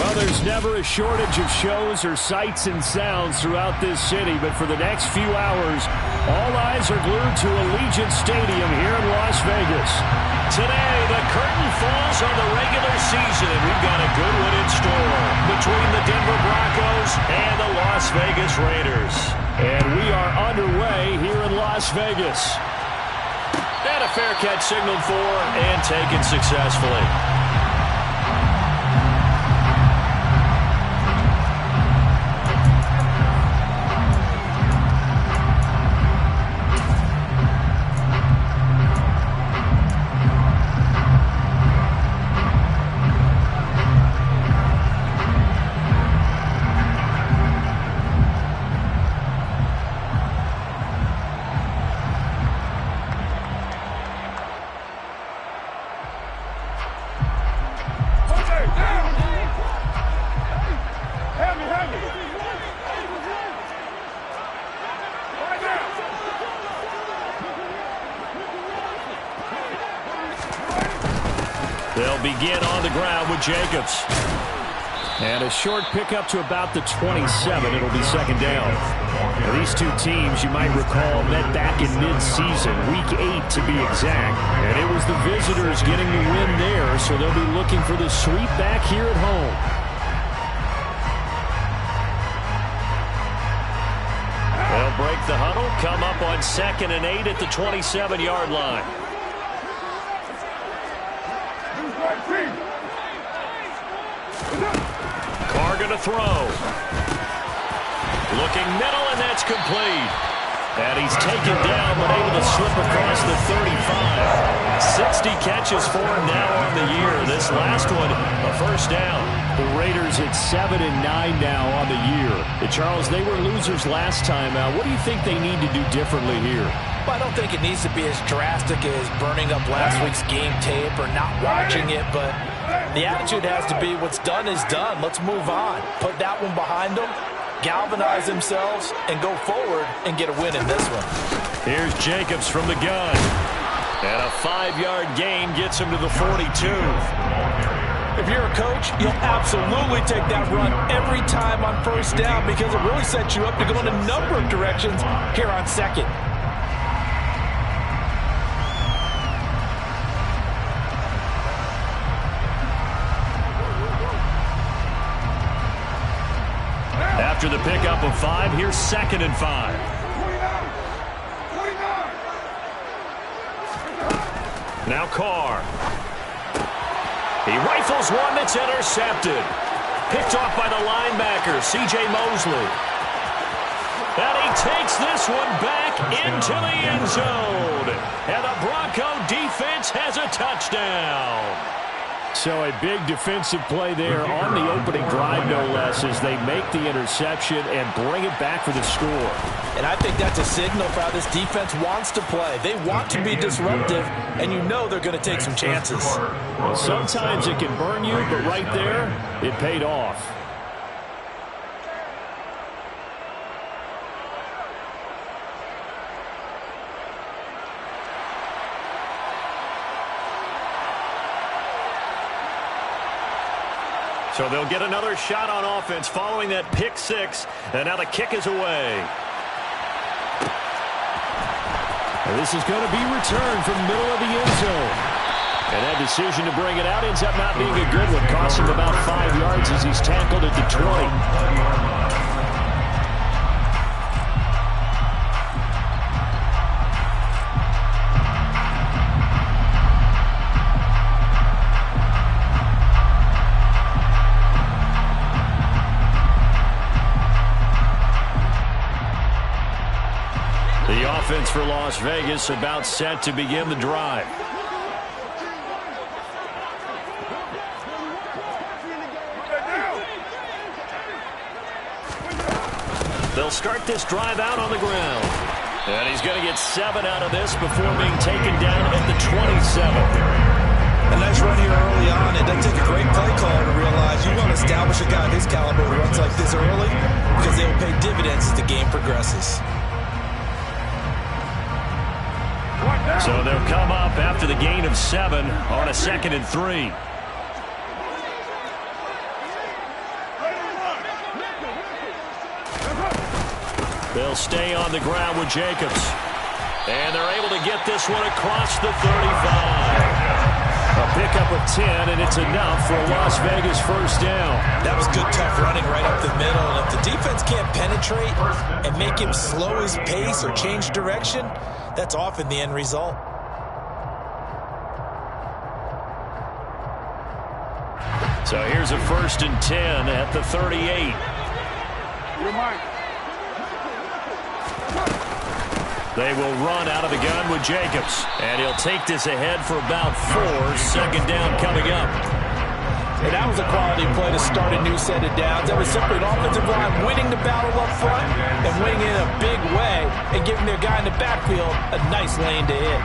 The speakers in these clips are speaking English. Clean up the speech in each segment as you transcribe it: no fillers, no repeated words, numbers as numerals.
Well, there's never a shortage of shows or sights and sounds throughout this city, but for the next few hours, all eyes are glued to Allegiant Stadium here in Las Vegas. Today, the curtain falls on the regular season, and we've got a good one in store between the Denver Broncos and the Las Vegas Raiders. And we are underway here in Las Vegas. And a fair catch signaled for and taken successfully. They'll begin on the ground with Jacobs. And a short pickup to about the 27. It'll be second down. Now, these two teams, you might recall, met back in mid-season, week 8 to be exact. And it was the visitors getting the win there, so they'll be looking for the sweep back here at home. They'll break the huddle, come up on 2nd and 8 at the 27-yard line. Carr going to throw. Looking middle, and that's complete. And he's taken down, but able to slip across the 35. 60 catches for him now on the year. This last one, a first down. The Raiders at 7-9 now on the year. Charles, they were losers last time out. What do you think they need to do differently here? Well, I don't think it needs to be as drastic as burning up last week's game tape or not watching it, but the attitude has to be what's done is done. Let's move on. Put that one behind them, galvanize themselves, and go forward and get a win in this one. Here's Jacobs from the gun. And a 5-yard gain gets him to the 42. If you're a coach, you'll absolutely take that run every time on first down because it really sets you up to go in a number of directions here on second. After the pickup of 5, here's 2nd and 5. Now Carr. He rifles one that's intercepted. Picked off by the linebacker, C.J. Mosley. And he takes this one back into the end zone. And the Bronco defense has a touchdown. So a big defensive play there on the opening drive, no less, as they make the interception and bring it back for the score. And I think that's a signal for how this defense wants to play. They want to be disruptive, and you know they're going to take some chances. Well, sometimes it can burn you, but right there, it paid off. So they'll get another shot on offense following that pick 6. And now the kick is away. And this is going to be returned from the middle of the end zone. And that decision to bring it out ends up not being a good one. Costs him about 5 yards as he's tackled at the 20. Offense for Las Vegas about set to begin the drive. They'll start this drive out on the ground. And he's going to get 7 out of this before being taken down at the 27. A nice run here early on. It doesn't take a great play caller to realize you want to establish a guy of his caliber who runs like this early because they will pay dividends as the game progresses. So they'll come up after the gain of 7 on a 2nd and 3. They'll stay on the ground with Jacobs. And they're able to get this one across the 35. A pickup of 10, and it's enough for a Las Vegas first down. That was good, tough running right up the middle. And if the defense can't penetrate and make him slow his pace or change direction, that's often the end result. So here's a 1st and 10 at the 38. They will run out of the gun with Jacobs. And he'll take this ahead for about 4. Second down coming up. And that was a quality play to start a new set of downs. That was simply an offensive line winning the battle up front and winning in a big way and giving their guy in the backfield a nice lane to hit.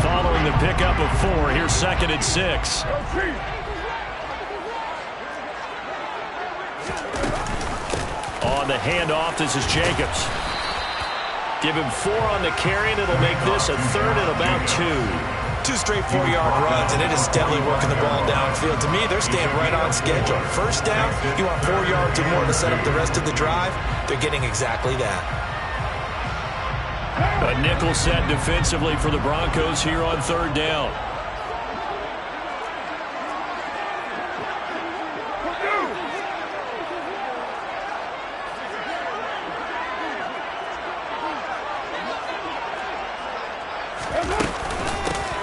Following the pickup of 4, here's 2nd and 6. On the handoff, this is Jacobs. Give him 4 on the carry, and it'll make this a 3rd and about 2. 2 straight 4-yard runs, and it is steadily working the ball downfield. To me, they're staying right on schedule. First down, you want 4 yards or more to set up the rest of the drive. They're getting exactly that. A nickel set defensively for the Broncos here on 3rd down.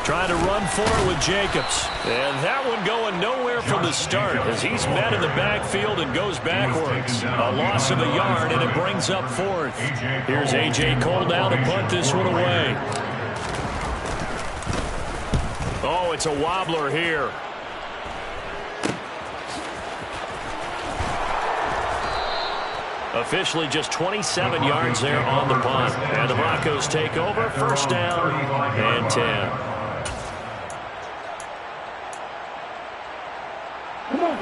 Trying to run for it with Jacobs. And that one going nowhere from the start as he's met in the backfield and goes backwards. A loss of a yard, and it brings up 4th. Here's A.J. Cole now to punt this one away. Oh, it's a wobbler here. Officially just 27 yards there on the punt. And the Broncos take over. First down and 10.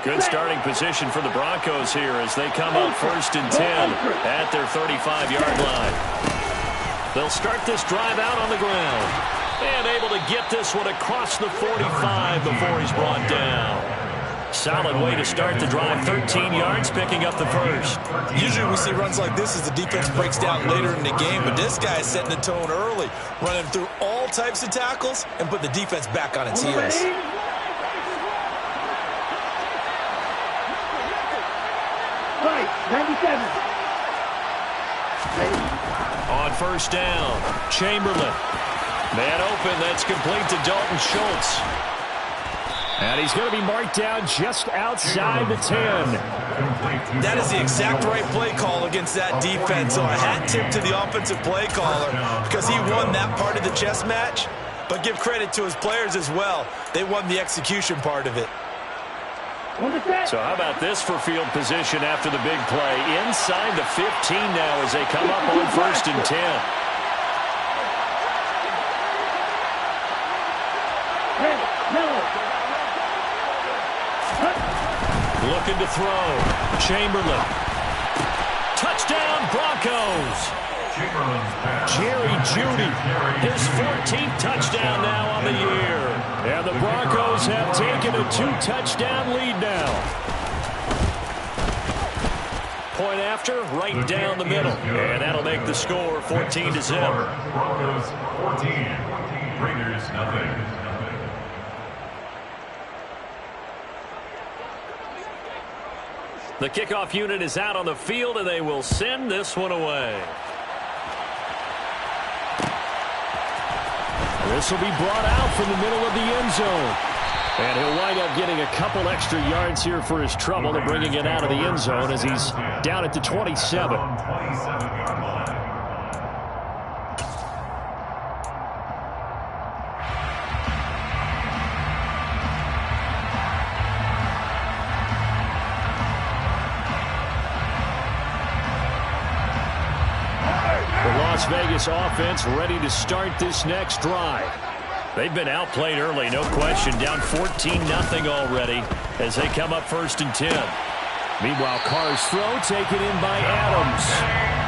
Good starting position for the Broncos here as they come up 1st and 10 at their 35-yard line. They'll start this drive out on the ground. And able to get this one across the 45 before he's brought down. Solid way to start the drive. 13 yards, picking up the 1st. Usually we see runs like this as the defense breaks down later in the game, but this guy is setting the tone early, running through all types of tackles and put the defense back on its heels. On 1st down, Chamberlain. Man open, that's complete to Dalton Schultz. And he's going to be marked down just outside the 10. That is the exact right play call against that defense. So a hat tip to the offensive play caller because he won that part of the chess match. But give credit to his players as well. They won the execution part of it. So how about this for field position after the big play? Inside the 15 now as they come up on 1st and 10. Looking to throw. Chamberlain. Touchdown, Broncos. Jerry Jeudy, his 14th touchdown now on the year. And the Broncos have taken a 2-touchdown lead now. Point after, right down the middle. And that'll make the score 14-0. Broncos 14, Raiders nothing. The kickoff unit is out on the field, and they will send this one away. This will be brought out from the middle of the end zone. And he'll wind up getting a couple extra yards here for his trouble and bringing it out of the end zone as he's down at the 27. Las Vegas offense ready to start this next drive. They've been outplayed early, no question. Down 14-0 already as they come up 1st and 10. Meanwhile, Carr's throw taken in by Adams.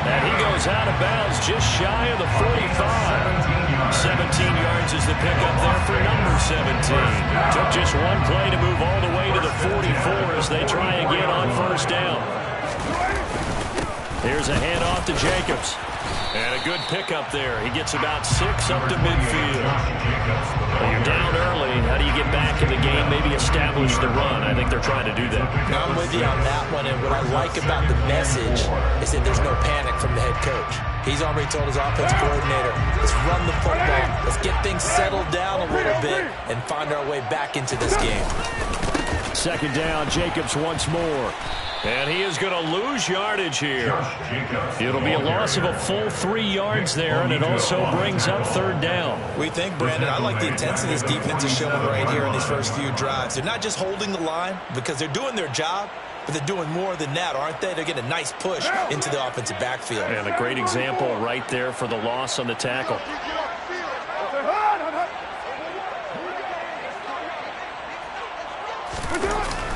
And he goes out of bounds just shy of the 45. 17 yards is the pickup there for number 17. Took just one play to move all the way to the 44 as they try again on first down. Here's a handoff to Jacobs. And a good pickup there. He gets about 6 up to midfield. Well, you're down early. How do you get back in the game? Maybe establish the run. I think they're trying to do that. I'm with you on that one, and what I like about the message is that there's no panic from the head coach. He's already told his offensive coordinator, let's run the football, let's get things settled down a little bit, and find our way back into this game. Second down, Jacobs once more. And he is going to lose yardage here. It'll be a loss of a full 3 yards there, and it also brings up third down. We think, Brandon, I like the intensity this defense is showing right here in these first few drives. They're not just holding the line because they're doing their job, but they're doing more than that, aren't they? They're getting a nice push into the offensive backfield. And a great example right there for the loss on the tackle.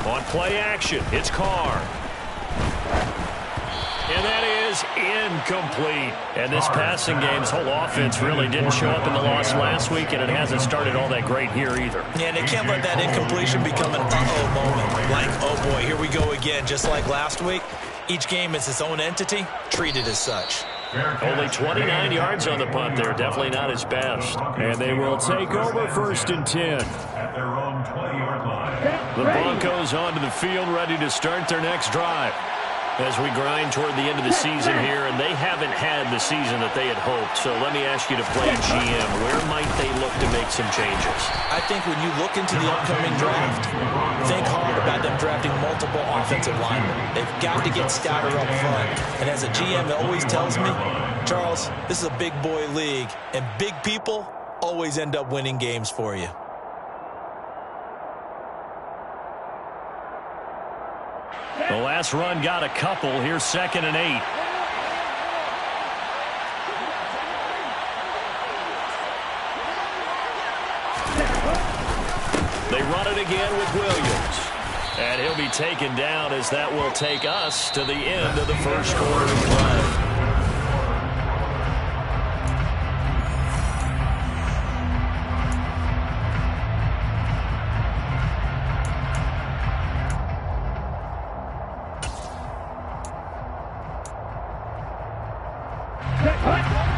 On play action, it's Carr. And that is incomplete. And this passing game's whole offense really didn't show up in the loss last week, and it hasn't started all that great here either. Yeah, they can't let that incompletion become an uh-oh moment. Like, oh boy, here we go again, just like last week. Each game is its own entity, treated as such. Only 29 yards on the punt there. Definitely not his best. And they will take over first and 10. At their own 20-yard line. The Broncos onto the field, ready to start their next drive. As we grind toward the end of the season here, and they haven't had the season that they had hoped. So let me ask you to play GM. Where might they look to make some changes? I think when you look into the upcoming draft, think hard about them drafting multiple offensive linemen. They've got to get stouter up front. And as a GM, it always tells me, Charles, this is a big boy league, and big people always end up winning games for you. The last run got a couple. Here's 2nd and 8. They run it again with Williams. And he'll be taken down as that will take us to the end of the first quarter of play.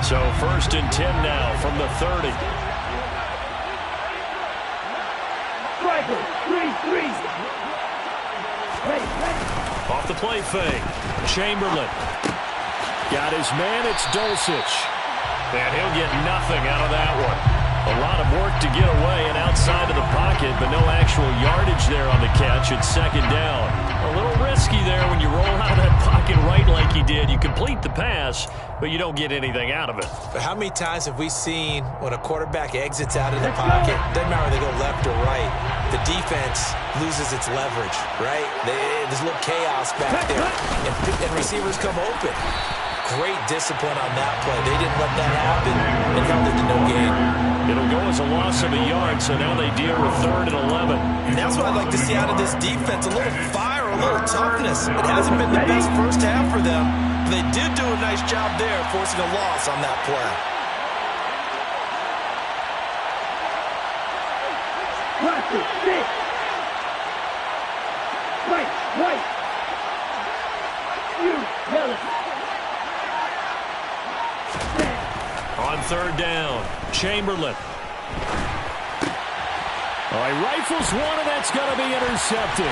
So 1st and 10 now from the 30. Off the play fake. Chamberlain. Got his man. It's Dulcich. And he'll get nothing out of that one. A lot of work to get away and outside of the pocket, but no actual yardage there on the catch. It's 2nd down. A little risky there when you roll out of that pocket right like he did. You complete the pass, but you don't get anything out of it. But how many times have we seen when a quarterback exits out of the pocket, doesn't matter whether they go left or right, the defense loses its leverage, right? There's a little chaos back there, and receivers come open. Great discipline on that play. They didn't let that happen and held it to no gain. It'll go as a loss of a yard, so now they deal with 3rd and 11. And that's what I'd like to see out of this defense, a little fire, a little toughness. It hasn't been the best first half for them, but they did do a nice job there forcing a loss on that play. On 3rd down, Chamberlain. He rifles one, and that's going to be intercepted.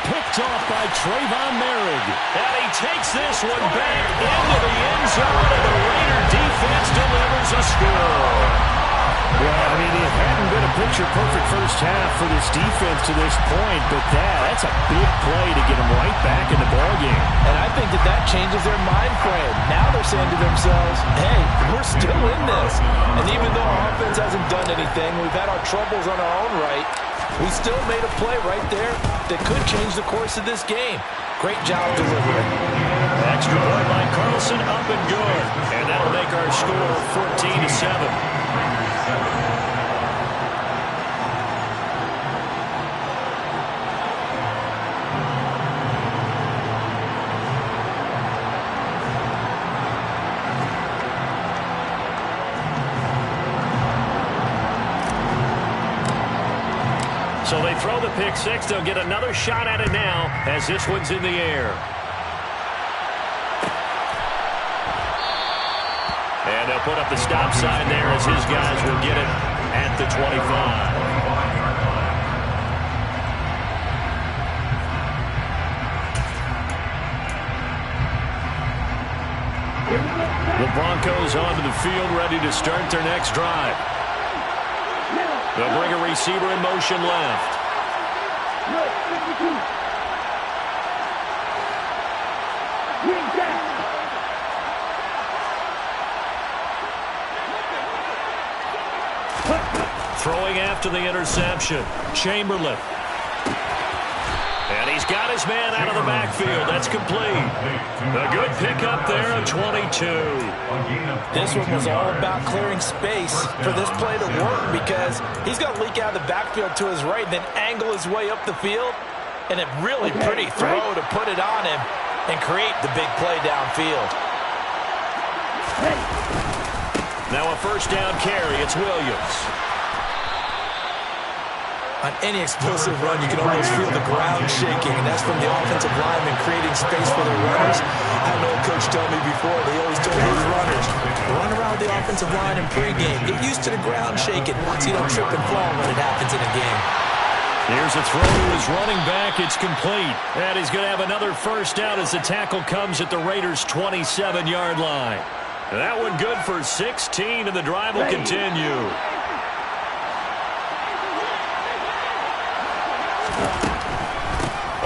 Picked off by Trayvon Merrick. And he takes this one back into the end zone, and the Raider defense delivers a score. Well, I mean, it hadn't been a picture-perfect first half for this defense to this point, but that's a big play to get them right back in the ballgame. And I think that changes their mind frame. Now they're saying to themselves, hey, we're still in this. And even though our offense hasn't done anything, we've had our troubles on our own right, we still made a play right there that could change the course of this game. Great job delivering. Extra point by Carlson, up and good. And that'll make our score 14-7. throw the pick six. They'll get another shot at it now as this one's in the air. And they'll put up the stop sign there as his guys will get it at the 25. The Broncos onto the field, ready to start their next drive. They'll bring a receiver in motion left. Throwing after the interception, Chamberlain. And he's got his man out of the backfield. That's complete. A good pickup there of 22. This one was all about clearing space for this play to work because he's going to leak out of the backfield to his right and then angle his way up the field. And a really pretty throw to put it on him and create the big play downfield. Now a first down carry. It's Williams. On any explosive run, you can almost feel the ground shaking, and that's from the offensive linemen creating space for their runners. I had an old coach tell me before, they always told his runners, run around the offensive line in pregame. Get used to the ground shaking so you don't trip and fall when it happens in a game. Here's a throw to his running back. It's complete. And he's going to have another first down as the tackle comes at the Raiders' 27-yard line. And that one good for 16, and the drive will continue.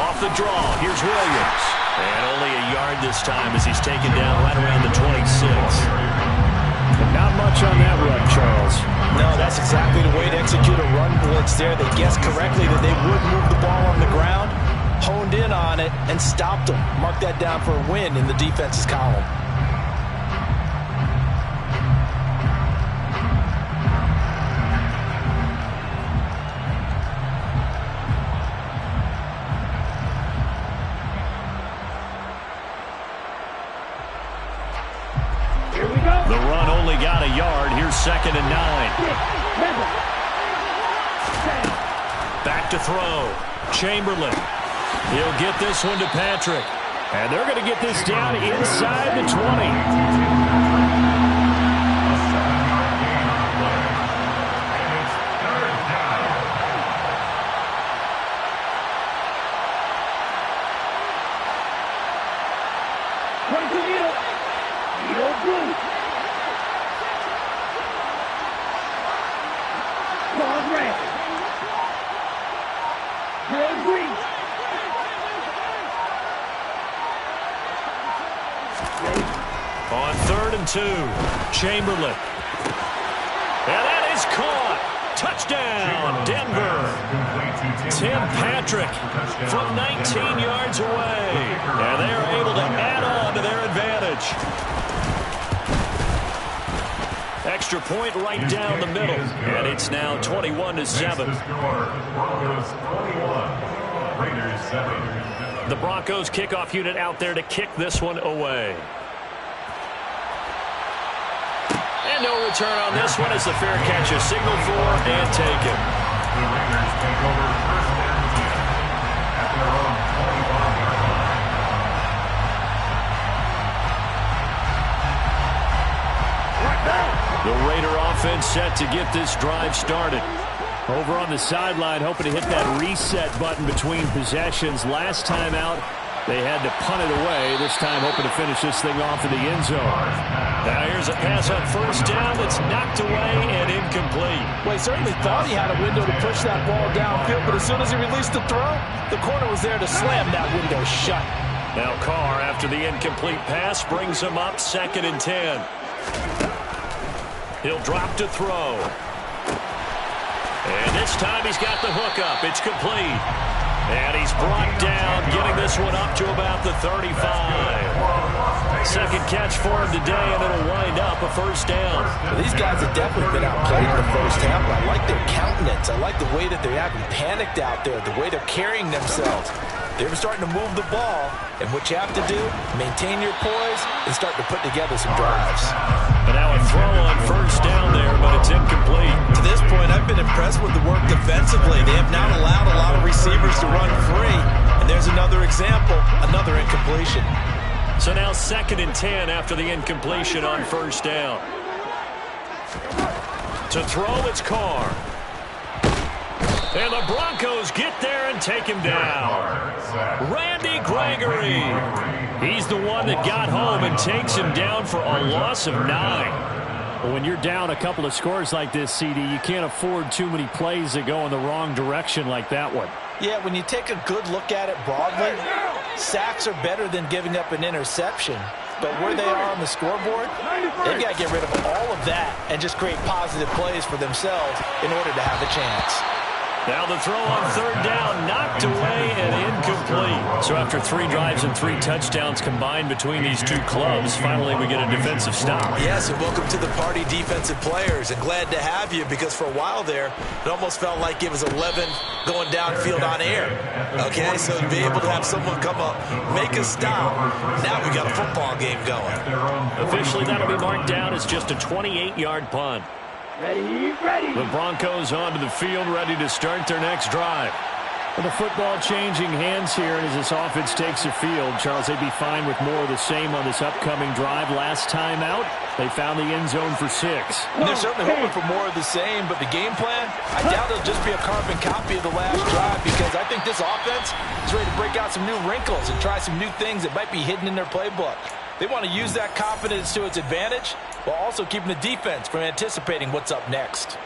Off the draw, here's Williams. And only a yard this time as he's taken down right around the 26. But not much on that run, Charles. No, that's exactly the way to execute a run blitz there. They guessed correctly that they would move the ball on the ground, honed in on it, and stopped them. Mark that down for a win in the defense's column. The run only got a yard. Here's 2nd and 9. Back to throw. Chamberlain. He'll get this one to Patrick. And they're going to get this down inside the 20. On 3rd and 2, Chamberlain. And that is caught. Touchdown, Denver. Tim Patrick from 19 yards away. And they are able to add on to their advantage. Extra point right down the middle. And it's now 21-7. The Broncos kickoff unit out there to kick this one away. And no return on this one as the fair catch is signaled for and taken. The Raiders take over 1st and 10 at their own 25-yard line. The Raider offense set to get this drive started. Over on the sideline, hoping to hit that reset button between possessions. Last time out, they had to punt it away. This time, hoping to finish this thing off in the end zone. Now here's a pass on 1st down that's knocked away and incomplete. Well, he certainly thought he had a window to push that ball downfield, but as soon as he released the throw, the corner was there to slam that window shut. Now Carr, after the incomplete pass, brings him up 2nd and 10. He'll drop to throw. And this time he's got the hook up. It's complete. And he's brought down, getting this one up to about the 35. 2nd catch for him today, and it'll wind up a 1st down. Well, these guys have definitely been outplayed in the first half, but I like their countenance. I like the way that they haven't panicked out there, the way they're carrying themselves. They're starting to move the ball, and what you have to do, maintain your poise and start to put together some drives. And now a throw on first down there, but it's incomplete. To this point, I've been impressed with the work defensively. They have not allowed a lot of receivers to run free, and there's another example, another incompletion. So now 2nd and 10 after the incompletion on first down. To throw, it's Carr. And the Broncos get there and take him down. Randy Gregory. He's the one that got home and takes him down for a loss of 9. Well, when you're down a couple of scores like this, CD, you can't afford too many plays that go in the wrong direction like that one. Yeah, when you take a good look at it broadly, sacks are better than giving up an interception. But where they are on the scoreboard, they've got to get rid of all of that and just create positive plays for themselves in order to have a chance. Now the throw on 3rd down, knocked away and incomplete. So after 3 drives and 3 touchdowns combined between these two clubs, finally we get a defensive stop. Yes, and welcome to the party, defensive players. And glad to have you, because for a while there, it almost felt like it was 11 going downfield on air. Okay, so to be able to have someone come up, make a stop, now we got a football game going. Officially, that'll be marked down as just a 28-yard punt. The Broncos onto the field, ready to start their next drive. With the football changing hands here, and as this offense takes the field, Charles, they'd be fine with more of the same on this upcoming drive. Last time out, they found the end zone for 6. And they're certainly hoping for more of the same, but the game plan, I doubt it'll just be a carbon copy of the last drive, because I think this offense is ready to break out some new wrinkles and try some new things that might be hidden in their playbook. They want to use that confidence to its advantage while also keeping the defense from anticipating what's up next.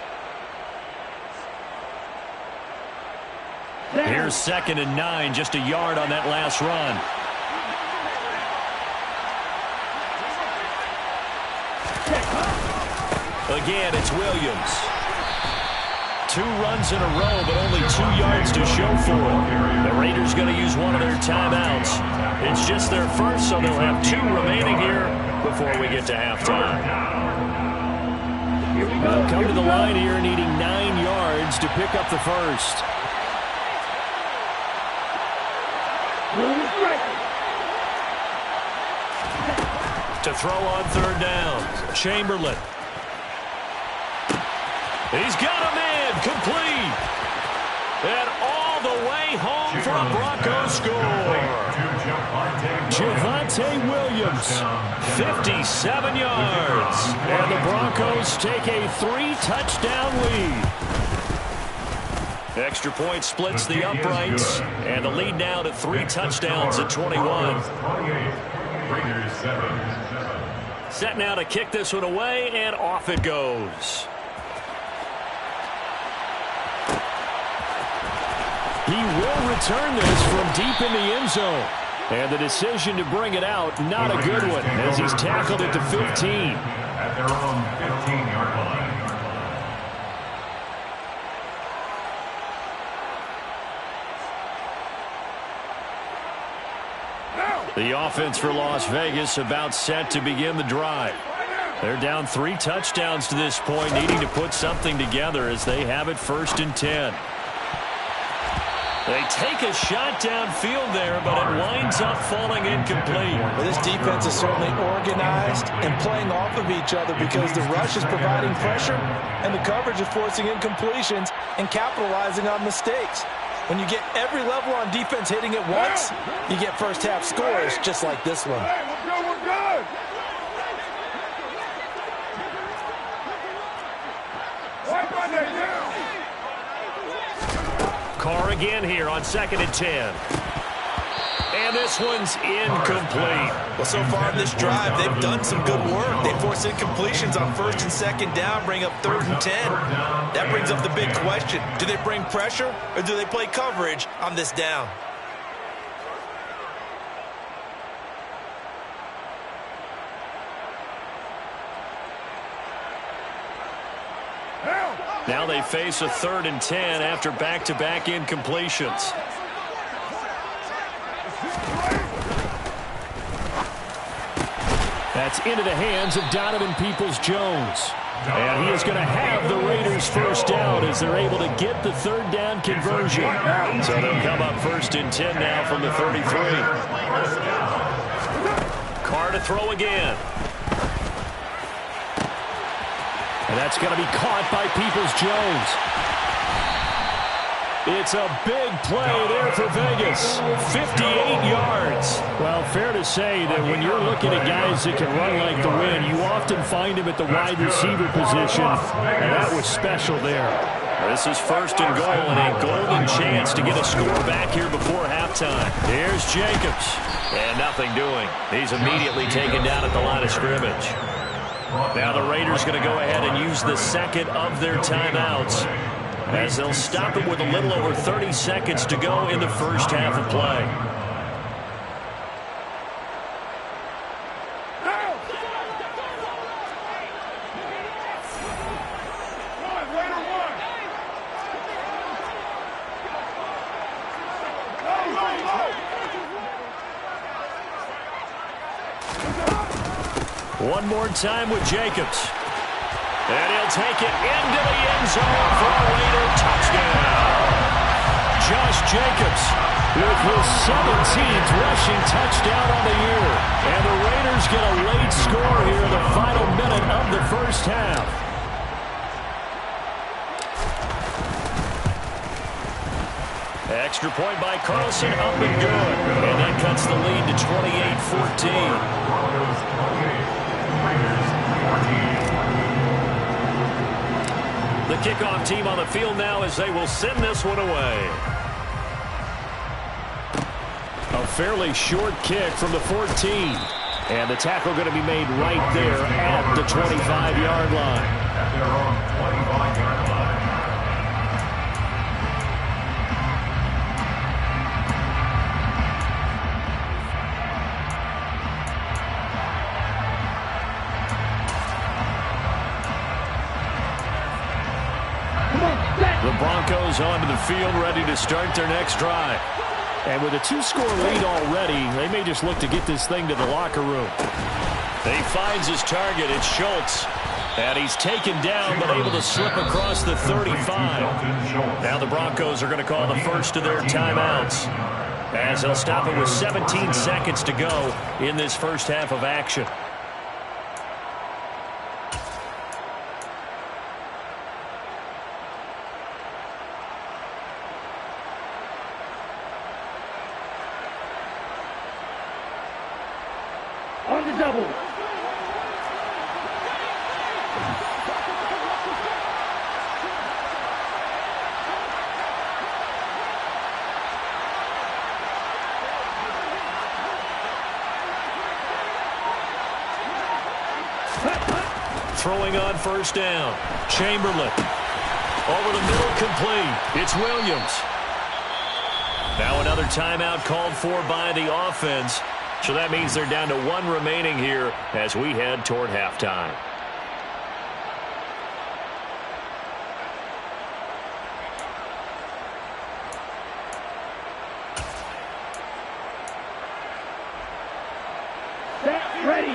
Here's 2nd and 9, just a yard on that last run. Again, it's Williams. 2 runs in a row, but only 2 yards to show for it. The Raiders going to use one of their timeouts. It's just their first, so they'll have 2 remaining here before we get to halftime. They'll come to the line here needing 9 yards to pick up the first. To throw on 3rd down, Chamberlain. He's got a man, complete. And all the way home for a Broncos score. Javonte Williams, 57 yards. and the Broncos take a 3-touchdown lead. Extra point splits the uprights, and the lead now to 3 touchdowns at 21. Set now to kick this one away, and off it goes. He will return this from deep in the end zone. And the decision to bring it out, not a good one, as he's tackled at the 15. At their own 15-yard line. The offense for Las Vegas about set to begin the drive. They're down 3 touchdowns to this point, needing to put something together as they have it 1st and 10. They take a shot downfield there, but it winds up falling incomplete. Well, this defense is certainly organized and playing off of each other because the rush is providing pressure and the coverage is forcing incompletions and capitalizing on mistakes. When you get every level on defense hitting at once, you get first-half scores just like this one. We're good. Carr again here on 2nd and 10. And this one's incomplete. Well, so far in this drive, they've done some good work. They force incompletions on 1st and 2nd down, bring up 3rd and 10. That brings up the big question. Do they bring pressure or do they play coverage on this down? Now they face a 3rd and 10 after back-to-back incompletions. That's into the hands of Donovan Peoples-Jones. And he is going to have the Raiders first down as they're able to get the third down conversion. So they'll come up 1st and 10 now from the 33. Carr to throw again. And that's going to be caught by Peoples-Jones. It's a big play there for Vegas. 58 yards. Well, fair to say that when you're looking at guys that can run like the wind, you often find him at the wide receiver position, and that was special there. This is 1st and goal, and a golden chance to get a score back here before halftime. Here's Jacobs. And nothing doing. He's immediately taken down at the line of scrimmage. Now the Raiders going to go ahead and use the second of their timeouts, as they'll stop it with a little over 30 seconds to go in the first half of play. One more time with Jacobs. And he'll take it into the end zone for a Raider touchdown. Josh Jacobs with his 17th rushing touchdown on the year. And the Raiders get a late score here in the final minute of the first half. Extra point by Carlson, up and good. And that cuts the lead to 28-14. The kickoff team on the field now as they will send this one away. A fairly short kick from the 14. And the tackle going to be made right there at the 25-yard line. At their own 25-yard line. The Broncos onto the field, ready to start their next drive. And with a 2-score lead already, they may just look to get this thing to the locker room. He finds his target. It's Schultz. And he's taken down, but able to slip across the 35. Now the Broncos are going to call the first of their timeouts, as they'll stop it with 17 seconds to go in this first half of action. On the double. Throwing on first down. Chamberlain. Over the middle, complete. It's Williams. Now another timeout called for by the offense. So that means they're down to one remaining here as we head toward halftime. Set, ready.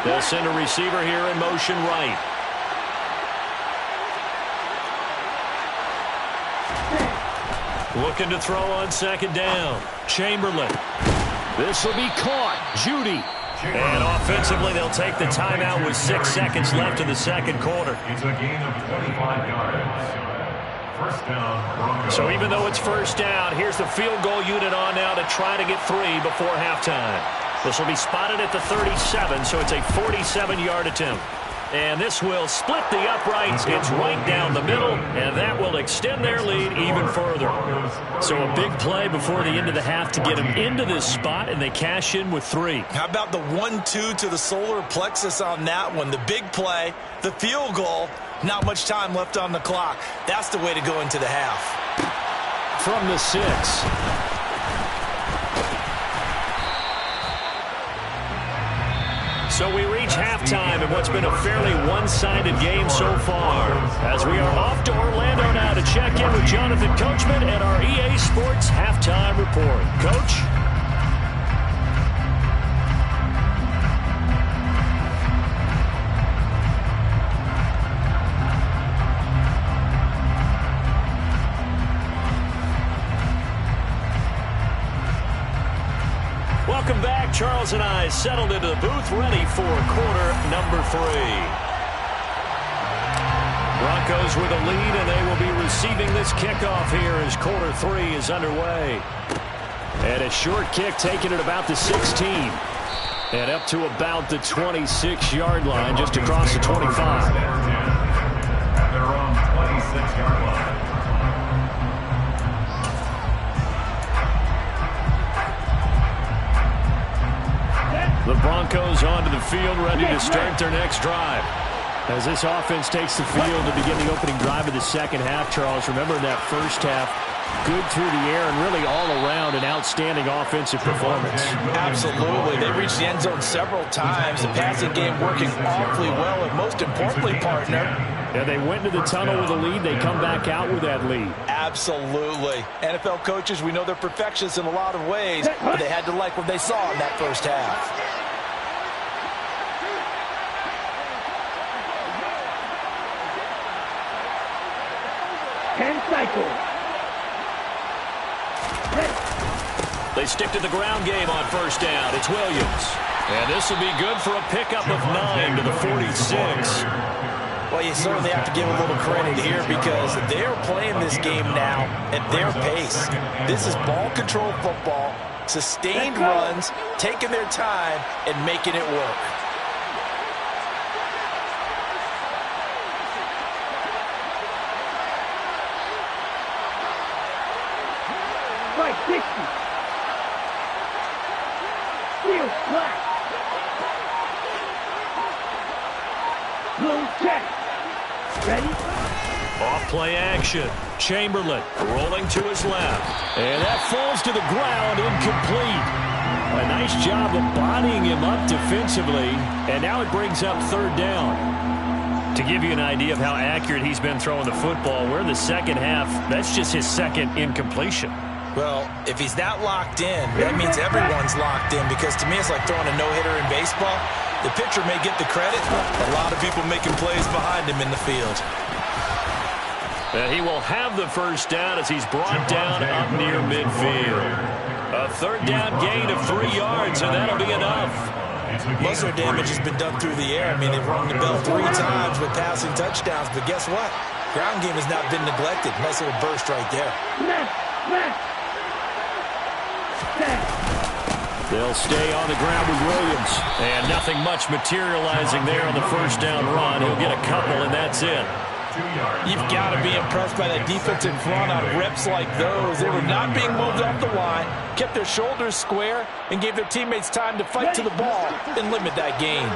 They'll send a receiver here in motion right. Looking to throw on second down. Chamberlain. This will be caught. Judy. And offensively, they'll take the timeout with 6 seconds left in the second quarter. It's a gain of 25 yards. First down, Broncos. So even though it's first down, here's the field goal unit on now to try to get 3 before halftime. This will be spotted at the 37, so it's a 47-yard attempt. And this will split the uprights. It's right down the middle, and that will extend their lead even further. So a big play before the end of the half to get them into this spot, and they cash in with 3. How about the 1-2 to the solar plexus on that one? The big play, the field goal, not much time left on the clock. That's the way to go into the half. From the 6. So we reach halftime in what's been a fairly one-sided game so far, as we are off to Orlando now to check in with Jonathan Coachman and our EA Sports Halftime Report. Coach? Welcome back. Charles and I settled into the booth, ready for quarter number 3. Broncos with a lead, and they will be receiving this kickoff here as quarter 3 is underway. And a short kick taken at about the 16. And up to about the 26-yard line, just across the 25. At their own 26-yard line. The Broncos onto the field, ready to start their next drive. As this offense takes the field to begin the opening drive of the second half, Charles, remember that first half, good through the air and really all around an outstanding offensive performance. Absolutely. They reached the end zone several times. The passing game working awfully well, and most importantly, partner, Yeah, they went into the tunnel with a lead. They come back out with that lead. absolutely. NFL coaches, we know they're perfectionists in a lot of ways, but they had to like what they saw in that first half. Ten cycles. They stick to the ground game on first down. It's Williams. And this will be good for a pickup of 9 to the 46. Well, you certainly have to give a little credit here because they're playing this game now at their pace. This is ball control football, sustained runs, taking their time, and making it work. Right, 60. Steel flat. Blown check. Ready? Off play action. Chamberlain rolling to his left. And that falls to the ground, incomplete. A nice job of bodying him up defensively. And now it brings up third down. To give you an idea of how accurate he's been throwing the football, we're in the second half. That's just his second incompletion. Well, if he's not locked in, that means everyone's locked in because to me it's like throwing a no-hitter in baseball. The pitcher may get the credit, a lot of people making plays behind him in the field. And he will have the first down as he's brought down up near midfield. A third down gain of 3 yards, and that'll be enough. Most of their damage has been done through the air. I mean, they've rung the bell 3 times with passing touchdowns, but guess what? Ground game has not been neglected. Nice little burst right there. They'll stay on the ground with Williams. And nothing much materializing there on the first down run. He'll get a couple, and that's it. You've got to be impressed by that defensive front on reps like those. They were not being moved off the line, kept their shoulders square, and gave their teammates time to fight to the ball and limit that gain.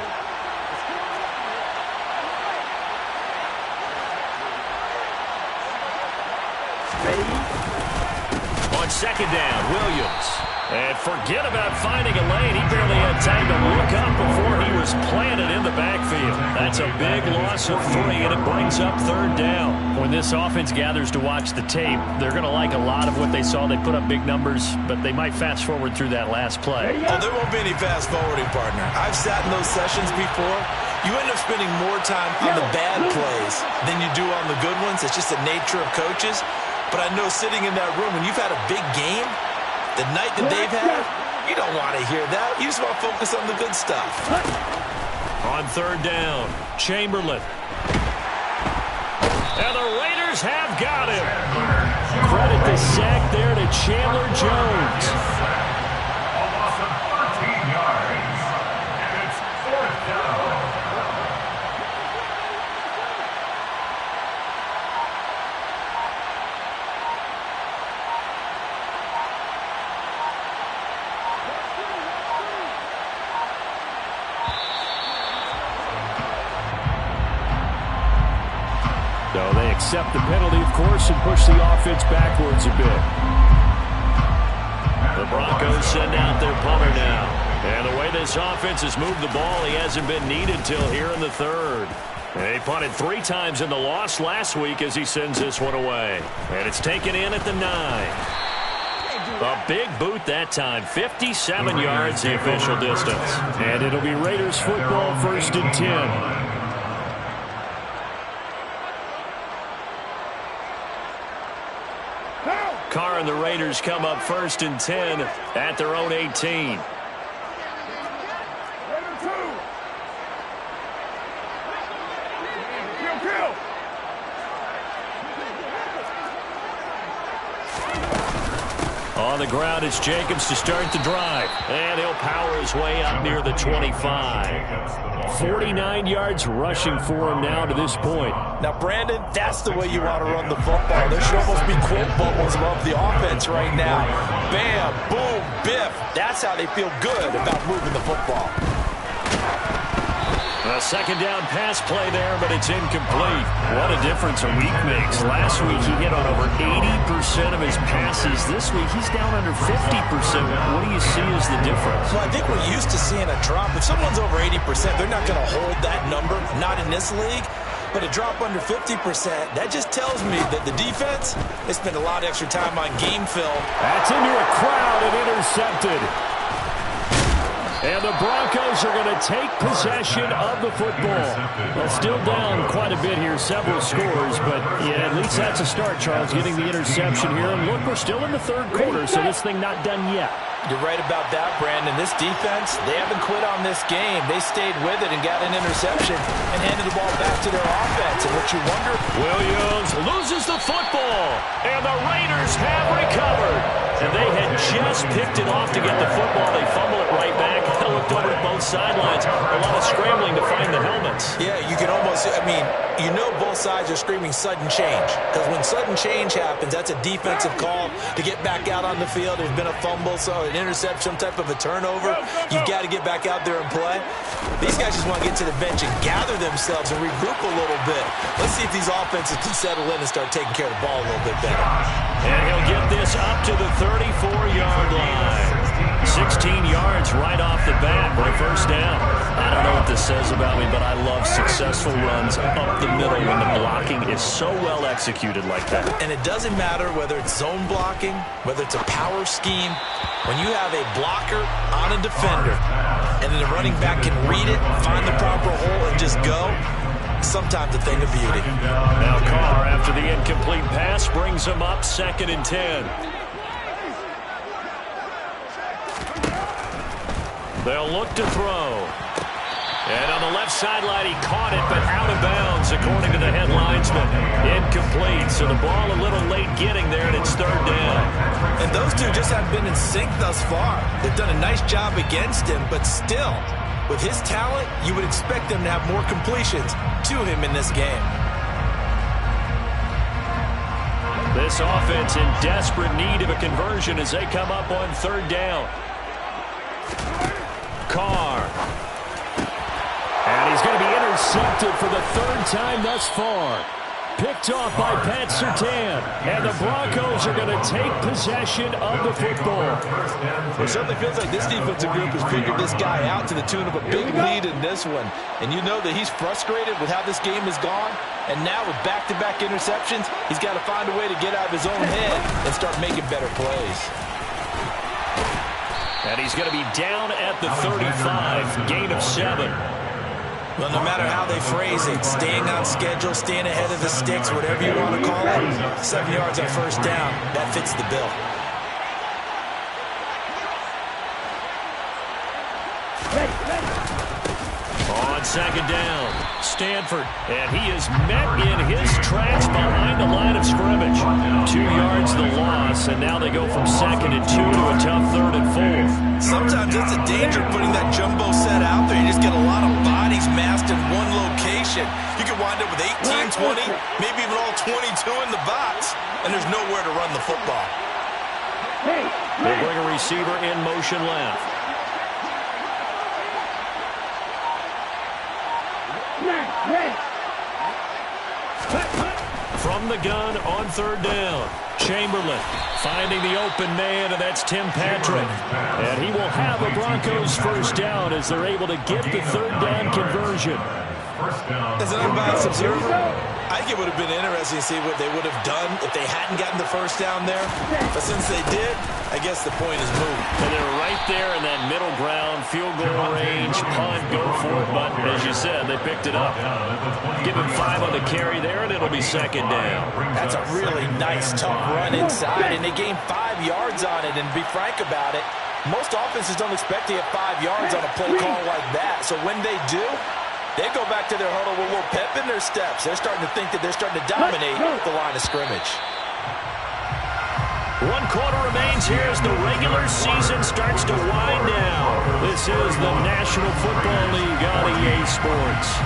On second down, Williams. And forget about finding a lane. He barely had time to look up before he was planted in the backfield. That's a big loss of 3, and it brings up third down. When this offense gathers to watch the tape, they're going to like a lot of what they saw. They put up big numbers, but they might fast forward through that last play. Oh, there won't be any fast forwarding, partner. I've sat in those sessions before. You end up spending more time on the bad plays than you do on the good ones. It's just the nature of coaches. But I know sitting in that room, when you've had a big game, the night that they've had, you don't want to hear that. You just want to focus on the good stuff. On third down, Chamberlain. And the Raiders have got him. Credit the sack there to Chandler Jones. A loss of 13 yards. And it's fourth down. So they accept the penalty, of course, and push the offense backwards a bit. The Broncos send out their punter now. And the way this offense has moved the ball, he hasn't been needed till here in the third. And he punted 3 times in the loss last week as he sends this one away. And it's taken in at the 9. A big boot that time, 57 yards the official distance. And it'll be Raiders football, 1st and 10. Carr and the Raiders come up 1st and 10 at their own 18. On the ground, it's Jacobs to start the drive. And he'll power his way up near the 25. 49 yards rushing for him now to this point. Now, Brandon, that's the way you want to run the football. There should almost be quote bubbles above the offense right now. Bam, boom, biff. That's how they feel good about moving the football. A second down pass play there, but it's incomplete. What a difference a week makes. Last week he hit on over 80% of his passes. This week he's down under 50%. What do you see as the difference? Well, I think we're used to seeing a drop. If someone's over 80%, they're not going to hold that number, not in this league. But a drop under 50%, that just tells me that the defense, they spent a lot of extra time on game film. That's into a crowd and intercepted. And the Broncos are going to take possession of the football. Well, still down quite a bit here, several scores, but yeah, at least that's a start, Charles, getting the interception here. And look, we're still in the third quarter, so this thing not done yet. You're right about that, Brandon. This defense, they haven't quit on this game. They stayed with it and got an interception and handed the ball back to their offense. And what you wonder... Williams loses the football, and the Raiders have recovered. And they had just picked it off to get the football. They fumble it right back. I looked over at both sidelines. A lot of scrambling to find the helmets. Yeah, you can almost, I mean, you know both sides are screaming sudden change. Because when sudden change happens, that's a defensive call to get back out on the field. There's been a fumble, so an interception, some type of a turnover. You've got to get back out there and play. These guys just want to get to the bench and gather themselves and regroup a little bit. Let's see if these offenses can settle in and start taking care of the ball a little bit better. And he'll get this up to the 34-yard line. 16 yards right off the bat for a first down. I don't know what this says about me, but I love successful runs up the middle when the blocking is so well executed like that. And it doesn't matter whether it's zone blocking, whether it's a power scheme. When you have a blocker on a defender and then the running back can read it, find the proper hole, and just go, sometimes a thing of beauty. Now Carr, after the incomplete pass, brings him up 2nd and 10. They'll look to throw. And on the left sideline, he caught it, but out of bounds, according to the head linesman. Incomplete, so the ball a little late getting there, and it's 3rd down. And those two just haven't been in sync thus far. They've done a nice job against him, but still, with his talent, you would expect them to have more completions to him in this game. This offense in desperate need of a conversion as they come up on 3rd down. Carr. And he's going to be intercepted for the 3rd time thus far. Picked off by Pat Surtain. And the Broncos are going to take possession of the football. It certainly feels like this defensive group has figured this guy out to the tune of a big lead in this one. And you know that he's frustrated with how this game has gone. And now with back-to-back interceptions, he's got to find a way to get out of his own head and start making better plays. And he's going to be down at the 35, gain of 7. Well, no matter how they phrase it, staying on schedule, staying ahead of the sticks, whatever you want to call it, 7 yards on 1st down, that fits the bill. On 2nd down, Stanford, and he is met in his tracks behind the line of scrimmage. 2 yards the loss, and now they go from 2nd and 2 to a tough 3rd and 4. Sometimes it's a danger putting that jumbo set out there. You just get a lot of bodies massed in one location. You could wind up with 18, 20, maybe even all 22 in the box, and there's nowhere to run the football. They bring a receiver in motion left. From the gun on 3rd down, Chamberlain finding the open man, and that's Tim Patrick. And he will have a Broncos 1st down as they're able to get the 3rd down conversion. As an unbiased observer, I think it would have been interesting to see what they would have done if they hadn't gotten the 1st down there. But since they did, I guess the point is moved. And they're right there in that middle ground, field goal range, punt, go for it. But as you said, they picked it up. Give him 5 on the carry there, and it'll be 2nd down. That's a really nice, tough run inside, and they gained 5 yards on it. And to be frank about it, most offenses don't expect to get 5 yards on a play call like that. So when they do, they go back to their huddle with a little pep in their steps. They're starting to think that they're starting to dominate the line of scrimmage. 1 quarter remains here as the regular season starts to wind down. This is the National Football League on EA Sports.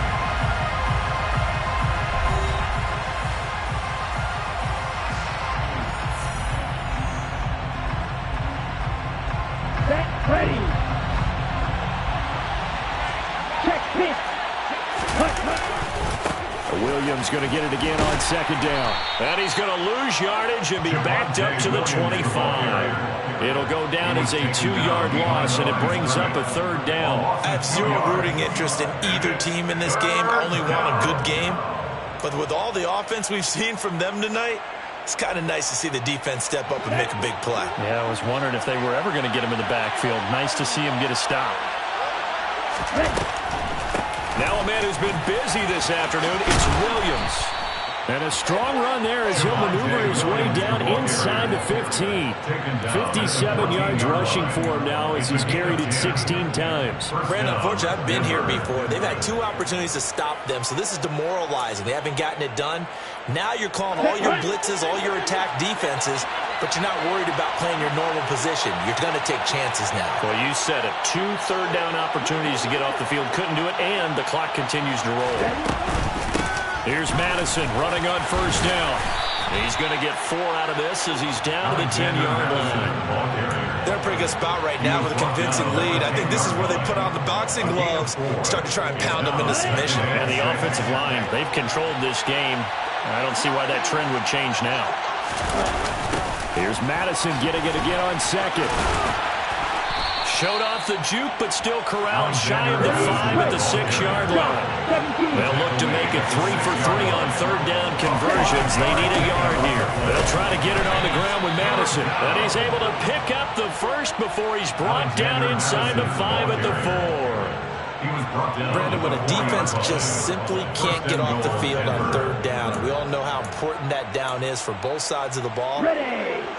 Set, ready. Check, pitch. Williams going to get it again on 2nd down. And he's going to lose yardage and be backed up to the 25. It'll go down as a 2-yard loss, and it brings up a 3rd down. I have zero rooting interest in either team in this game. I only want a good game. But with all the offense we've seen from them tonight, it's kind of nice to see the defense step up and make a big play. Yeah, I was wondering if they were ever going to get him in the backfield. Nice to see him get a stop. Now a man who's been busy this afternoon, it's Williams. And a strong run there as he'll maneuver his way down inside the 15. 57 yards rushing for him now as he's carried it 16 times. Brandon, unfortunately, I've been here before. They've had 2 opportunities to stop them, so this is demoralizing. They haven't gotten it done. Now you're calling all your blitzes, all your attack defenses, but you're not worried about playing your normal position. You're going to take chances now. Well, you said it. 2 third-down opportunities to get off the field. Couldn't do it, and the clock continues to roll. Here's Madison running on 1st down. He's going to get 4 out of this as he's down to the 10-yard line. They're in a pretty good spot right now with a convincing lead. I think this is where they put on the boxing gloves, start to try and pound them into submission. And the offensive line, they've controlled this game. I don't see why that trend would change now. Here's Madison getting it again on 2nd. Showed off the juke, but still corralled shy of the 5 at the 6-yard line. They'll look to make it 3 for 3 on 3rd down conversions. They need a yard here. They'll try to get it on the ground with Madison. And he's able to pick up the first before he's brought down inside the 5 at the 4. Brandon, when a defense just simply can't get off the field on 3rd down, and we all know how important that down is for both sides of the ball,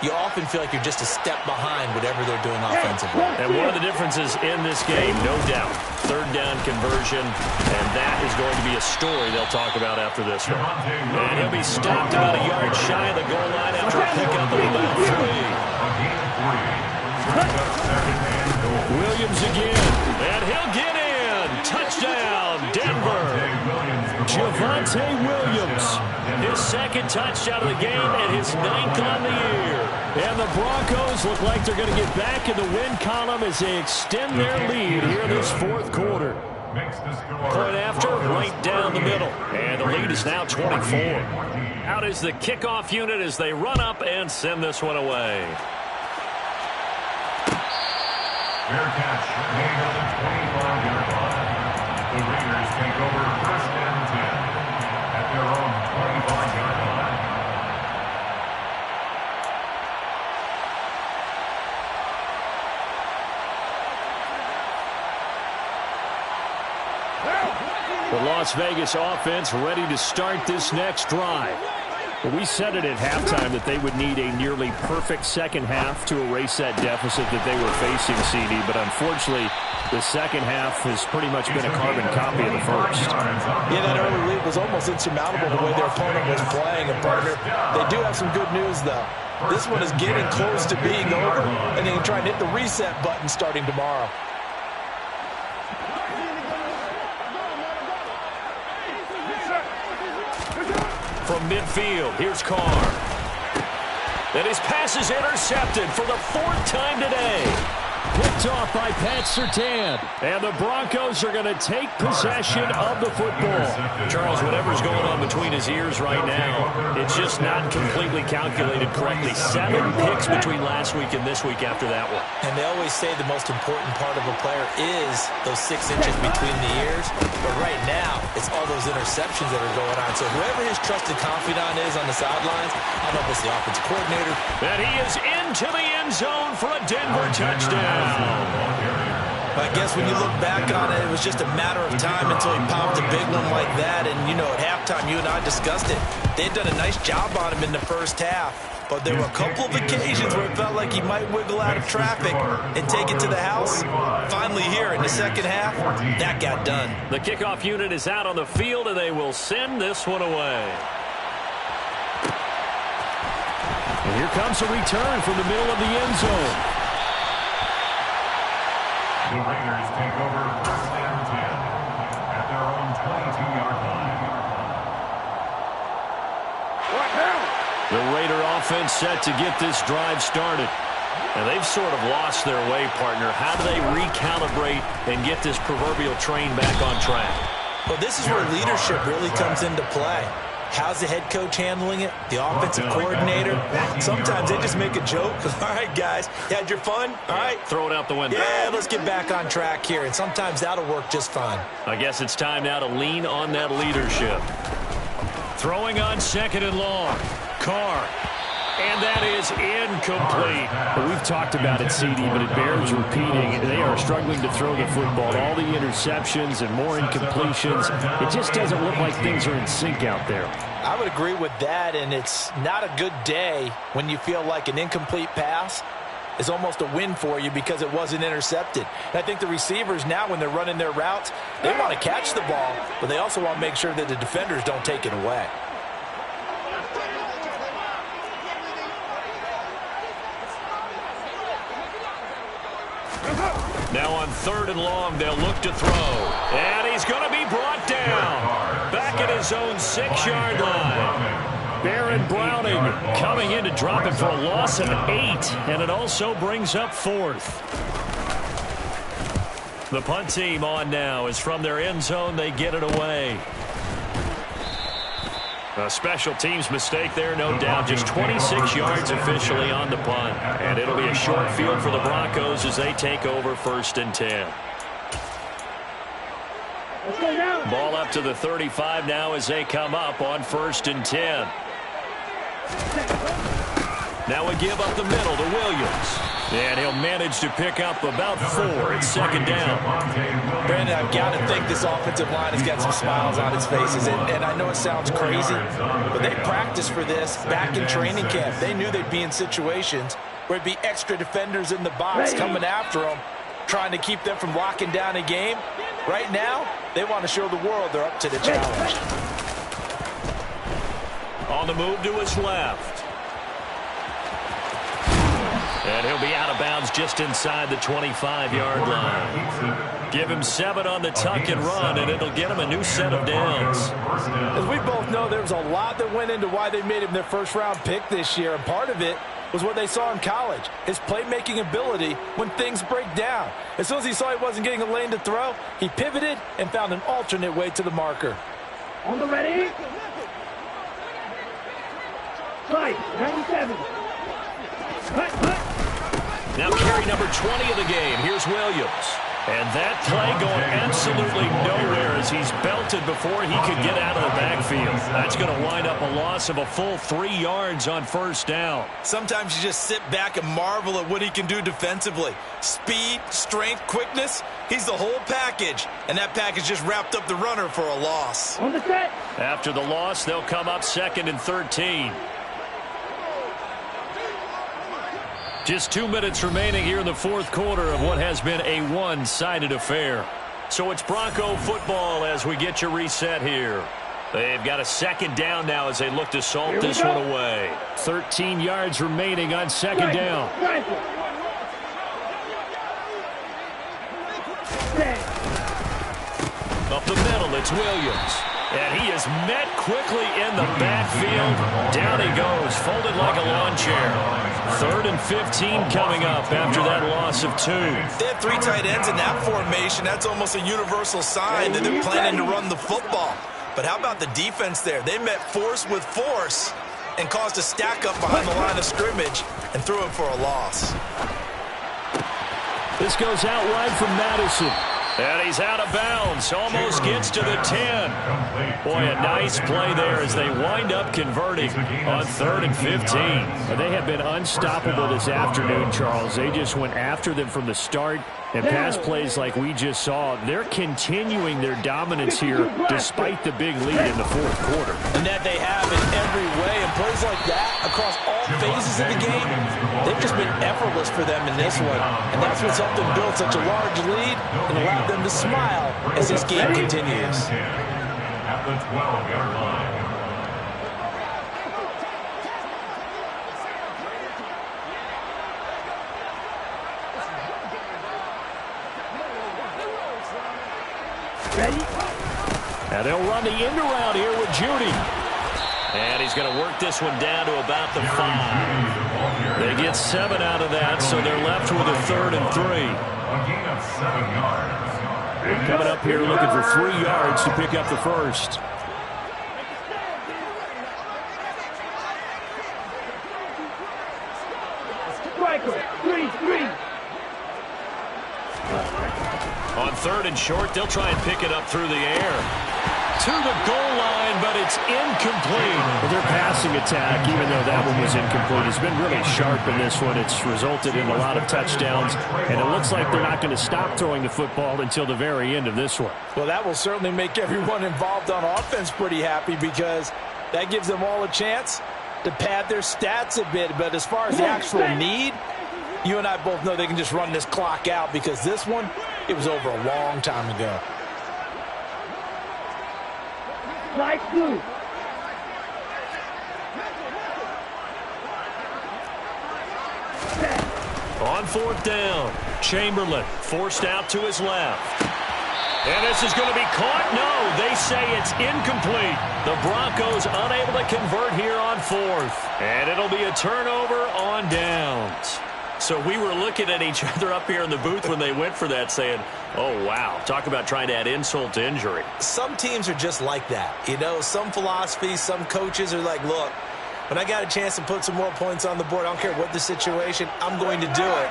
you often feel like you're just a step behind whatever they're doing offensively. And one of the differences in this game, no doubt, 3rd down conversion, and that is going to be a story they'll talk about after this one. And he'll be stopped about a yard shy of the goal line after a pickup of about 3. Williams again, and he'll get in. Touchdown, Denver. Javonte Williams, his 2nd touchdown of the game and his 9th on the year. And the Broncos look like they're going to get back in the win column as they extend their lead here in this 4th quarter. Point after, right down the middle. And the lead is now 24. Out is the kickoff unit as they run up and send this one away. Fair catch made at the 25-yard line. The Raiders take over 1st and 10 at their own 25-yard line. The Las Vegas offense ready to start this next drive. We said it at halftime that they would need a nearly perfect 2nd half to erase that deficit that they were facing, CD, but unfortunately the 2nd half has pretty much been a carbon copy of the 1st. Yeah, that early lead was almost insurmountable the way their opponent was playing. And, partner, they do have some good news, though. This one is getting close to being over, and they can try and hit the reset button starting tomorrow. From midfield, here's Carr. And his pass is intercepted for the 4th time today. Picked off by Pat Surtain. And the Broncos are going to take possession of the football. Charles, whatever's going on between his ears right now, it's just not completely calculated correctly. 7 picks between last week and this week after that one. And they always say the most important part of a player is those 6 inches between the ears. But right now, it's all those interceptions that are going on. So whoever his trusted confidant is on the sidelines, I don't know if it's the offensive coordinator. And he is into the end zone for a Denver touchdown. I guess when you look back on it, it was just a matter of time until he popped a big one like that. And, you know, at halftime, you and I discussed it. They'd done a nice job on him in the 1st half. But there were a couple of occasions where it felt like he might wiggle out of traffic and take it to the house. Finally here in the 2nd half, that got done. The kickoff unit is out on the field, and they will send this one away. Here comes a return from the middle of the end zone. The Raiders take over 1st and 10 at their own 22-yard line. The Raider offense set to get this drive started. And they've sort of lost their way, partner. How do they recalibrate and get this proverbial train back on track? Well, this is where leadership really comes into play. How's the head coach handling it? The offensive coordinator? Sometimes they just make a joke. All right, guys, you had your fun? All right. Throw it out the window. Yeah, let's get back on track here. And sometimes that'll work just fine. I guess it's time now to lean on that leadership. Throwing on 2nd and long. Carr. And that is incomplete. Well, we've talked about it, CD, but it bears repeating. They are struggling to throw the football. All the interceptions and more incompletions. It just doesn't look like things are in sync out there. I would agree with that, and it's not a good day when you feel like an incomplete pass is almost a win for you because it wasn't intercepted. And I think the receivers now, when they're running their routes, they want to catch the ball, but they also want to make sure that the defenders don't take it away. Now on 3rd and long, they'll look to throw. And he's going to be brought down. Back at his own 6-yard line. Baron Browning coming in to drop it for a loss of 8. And it also brings up 4th. The punt team on now is from their end zone. They get it away. A special teams mistake there, no doubt. Just 26 yards officially on the punt. And it'll be a short field for the Broncos as they take over 1st and 10. Ball up to the 35 now as they come up on 1st and 10. Now a give up the middle to Williams. And he'll manage to pick up about 4. It's 2nd down. Brandon, I've got to think this offensive line has got some smiles on its faces. And I know it sounds crazy, but they practiced for this back in training camp. They knew they'd be in situations where it'd be extra defenders in the box coming after them, trying to keep them from locking down a game. Right now, they want to show the world they're up to the challenge. On the move to his left. And he'll be out of bounds just inside the 25-yard line. Give him 7 on the tuck and run, and it'll get him a new set of downs. As we both know, there was a lot that went into why they made him their first-round pick this year, and part of it was what they saw in college, his playmaking ability when things break down. As soon as he saw he wasn't getting a lane to throw, he pivoted and found an alternate way to the marker. On the ready. Fight, 97. Cut. Now carry number 20 of the game. Here's Williams. And that play going absolutely nowhere as he's belted before he could get out of the backfield. That's going to wind up a loss of a full 3 yards on 1st down. Sometimes you just sit back and marvel at what he can do defensively. Speed, strength, quickness, he's the whole package. And that package just wrapped up the runner for a loss. On the set. After the loss, they'll come up 2nd and 13. Just 2 minutes remaining here in the 4th quarter of what has been a one-sided affair. So it's Bronco football as we get you reset here. They've got a 2nd down now as they look to salt this one away. 13 yards remaining on 2nd down. Up the middle, it's Williams. And he is met quickly in the backfield. Down he goes, folded like a lawn chair. 3rd and 15 coming up after that loss of 2. They have 3 tight ends in that formation. That's almost a universal sign that they're planning to run the football. But how about the defense there? They met force with force and caused a stack up behind the line of scrimmage and threw it for a loss. This goes out wide from Madison. And he's out of bounds. Almost gets to the 10. Boy, a nice play there as they wind up converting on 3rd and 15. They have been unstoppable this afternoon, Charles. They just went after them from the start. And pass plays like we just saw, they're continuing their dominance here despite the big lead in the 4th quarter. And that they have in every way. And plays like that across all phases of the game, they've just been effortless for them in this one. And that's what's helped them build such a large lead and allowed them to smile as this game continues. At the 12-yard line. Ready? And they'll run the end around here with Judy. And he's going to work this one down to about the 5. They get 7 out of that, so they're left with a 3rd and 3. A gain of 7 yards. Coming up here looking for 3 yards to pick up the first. Striker, 3-3. On 3rd and short, they'll try and pick it up through the air. To the goal line, but it's incomplete. Well, their passing attack, even though that one was incomplete, has been really sharp in this one. It's resulted in a lot of touchdowns, and it looks like they're not going to stop throwing the football until the very end of this one. Well, that will certainly make everyone involved on offense pretty happy because that gives them all a chance to pad their stats a bit. But as far as the actual need, you and I both know they can just run this clock out because this one, it was over a long time ago. Light blue. On 4th down, Chamberlain forced out to his left. And this is going to be caught. No, they say it's incomplete. The Broncos unable to convert here on 4th. And it'll be a turnover on downs. So we were looking at each other up here in the booth when they went for that saying, oh, wow, talk about trying to add insult to injury. Some teams are just like that. You know, some philosophies, some coaches are like, look, when I got a chance to put some more points on the board, I don't care what the situation, I'm going to do it.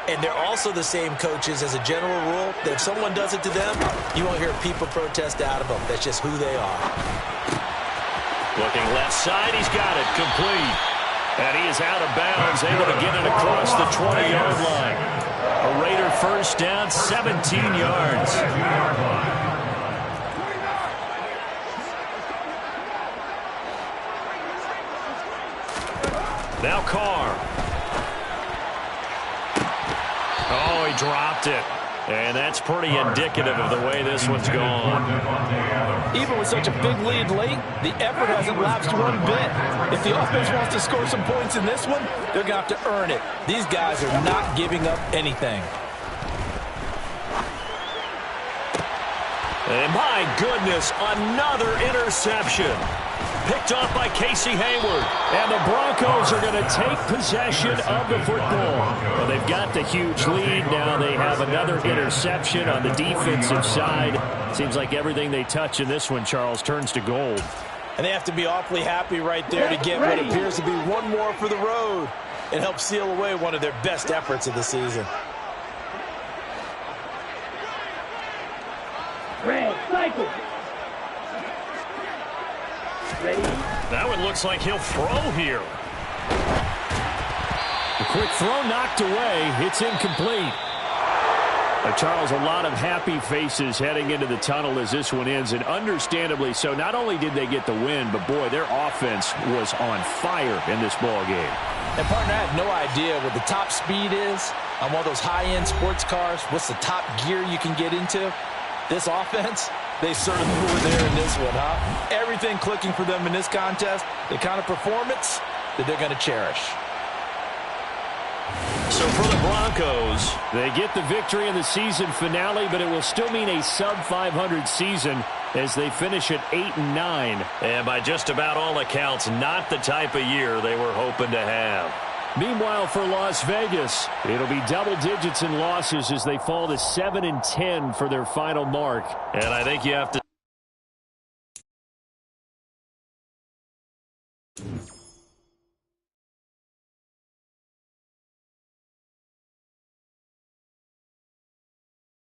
And they're also the same coaches as a general rule that if someone does it to them, you won't hear people protest out of them. That's just who they are. Looking left side, he's got it, complete. And he is out of bounds, able to get it across the 20-yard line. A Raider first down, 17 yards. Now Carr. Oh, he dropped it. And that's pretty indicative of the way this one's gone. Even with such a big lead late, the effort hasn't lapsed one bit. If the offense wants to score some points in this one, they're going to have to earn it. These guys are not giving up anything. And my goodness, another interception. Picked off by Casey Hayward. And the Broncos are going to take possession of the football. Well, they've got the huge lead. Now they have another interception on the defensive side. Seems like everything they touch in this one, Charles, turns to gold. And they have to be awfully happy right there to get what appears to be one more for the road and help seal away one of their best efforts of the season. Red, cycle. Ready? That one looks like he'll throw here. The quick throw knocked away. It's incomplete. Charles, a lot of happy faces heading into the tunnel as this one ends, and understandably so. Not only did they get the win, but, boy, their offense was on fire in this ball game. And, partner, I have no idea what the top speed is on one of those high-end sports cars. What's the top gear you can get into? This offense, they certainly were there in this one, huh? Everything clicking for them in this contest, the kind of performance that they're going to cherish. So for the Broncos, they get the victory in the season finale, but it will still mean a sub-500 season as they finish at 8-9. And by just about all accounts, not the type of year they were hoping to have. Meanwhile, for Las Vegas, it'll be double digits in losses as they fall to 7-10 for their final mark. And I think you have to